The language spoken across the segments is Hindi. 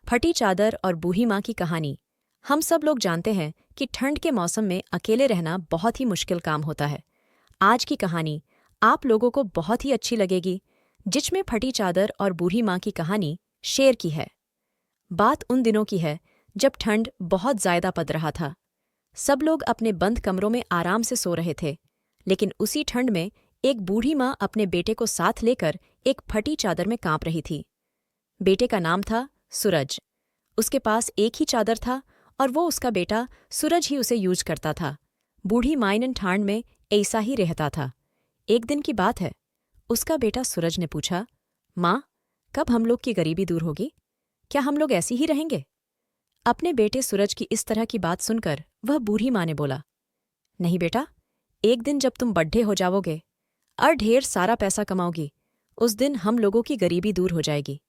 फटी चादर और बूढ़ी माँ की कहानी। हम सब लोग जानते हैं कि ठंड के मौसम में अकेले रहना बहुत ही मुश्किल काम होता है। आज की कहानी आप लोगों को बहुत ही अच्छी लगेगी, जिसमें फटी चादर और बूढ़ी माँ की कहानी शेर की है। बात उन दिनों की है जब ठंड बहुत ज़्यादा पड़ रहा था। सब लोग अपने बंद कमरों में आराम से सो रहे थे, लेकिन उसी ठंड में एक बूढ़ी माँ अपने बेटे को साथ लेकर एक फटी चादर में कांप रही थी। बेटे का नाम था सूरज। उसके पास एक ही चादर था और वो उसका बेटा सूरज ही उसे यूज करता था। बूढ़ी माइनन ठाण में ऐसा ही रहता था। एक दिन की बात है, उसका बेटा सूरज ने पूछा, माँ, कब हम लोग की गरीबी दूर होगी? क्या हम लोग ऐसी ही रहेंगे? अपने बेटे सूरज की इस तरह की बात सुनकर वह बूढ़ी माँ ने बोला, नहीं बेटा, एक दिन जब तुम बड्ढे हो जाओगे और ढेर सारा पैसा कमाओगी, उस दिन हम लोगों की गरीबी दूर हो जाएगी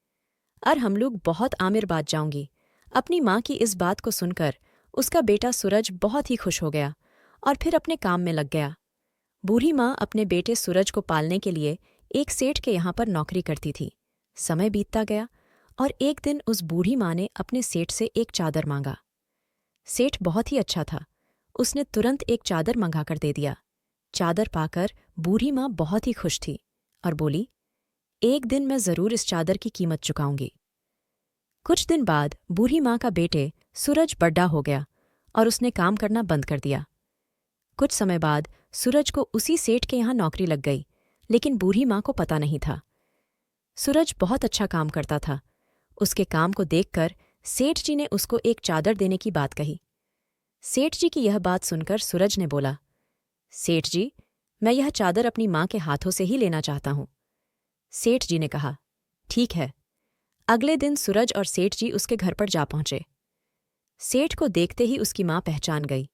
और हम लोग बहुत आमिर बात जाऊंगी। अपनी माँ की इस बात को सुनकर उसका बेटा सूरज बहुत ही खुश हो गया और फिर अपने काम में लग गया। बूढ़ी माँ अपने बेटे सूरज को पालने के लिए एक सेठ के यहाँ पर नौकरी करती थी। समय बीतता गया और एक दिन उस बूढ़ी माँ ने अपने सेठ से एक चादर मांगा। सेठ बहुत ही अच्छा था, उसने तुरंत एक चादर मंगाकर दे दिया। चादर पाकर बूढ़ी माँ बहुत ही खुश थी और बोली, एक दिन मैं जरूर इस चादर की कीमत चुकाऊंगी। कुछ दिन बाद बूढ़ी माँ का बेटे सूरज बड्ढा हो गया और उसने काम करना बंद कर दिया। कुछ समय बाद सूरज को उसी सेठ के यहाँ नौकरी लग गई, लेकिन बूढ़ी माँ को पता नहीं था। सूरज बहुत अच्छा काम करता था। उसके काम को देखकर सेठ जी ने उसको एक चादर देने की बात कही। सेठ जी की यह बात सुनकर सूरज ने बोला, सेठ जी, मैं यह चादर अपनी माँ के हाथों से ही लेना चाहता हूँ। सेठ जी ने कहा, ठीक है। अगले दिन सूरज और सेठ जी उसके घर पर जा पहुंचे। सेठ को देखते ही उसकी माँ पहचान गई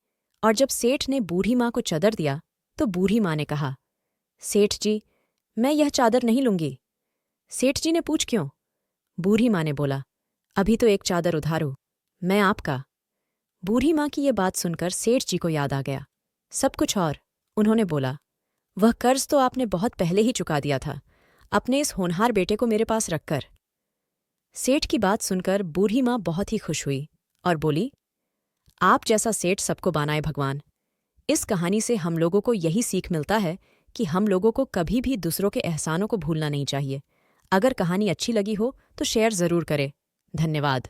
और जब सेठ ने बूढ़ी माँ को चादर दिया तो बूढ़ी माँ ने कहा, सेठ जी, मैं यह चादर नहीं लूंगी। सेठ जी ने पूछ क्यों? बूढ़ी माँ ने बोला, अभी तो एक चादर उधार हूं, मैं आपका। बूढ़ी माँ की ये बात सुनकर सेठ जी को याद आ गया सब कुछ और उन्होंने बोला, वह कर्ज तो आपने बहुत पहले ही चुका दिया था, अपने इस होनहार बेटे को मेरे पास रखकर। सेठ की बात सुनकर बूढ़ी माँ बहुत ही खुश हुई और बोली, आप जैसा सेठ सबको बनाए भगवान। इस कहानी से हम लोगों को यही सीख मिलता है कि हम लोगों को कभी भी दूसरों के एहसानों को भूलना नहीं चाहिए। अगर कहानी अच्छी लगी हो तो शेयर ज़रूर करें। धन्यवाद।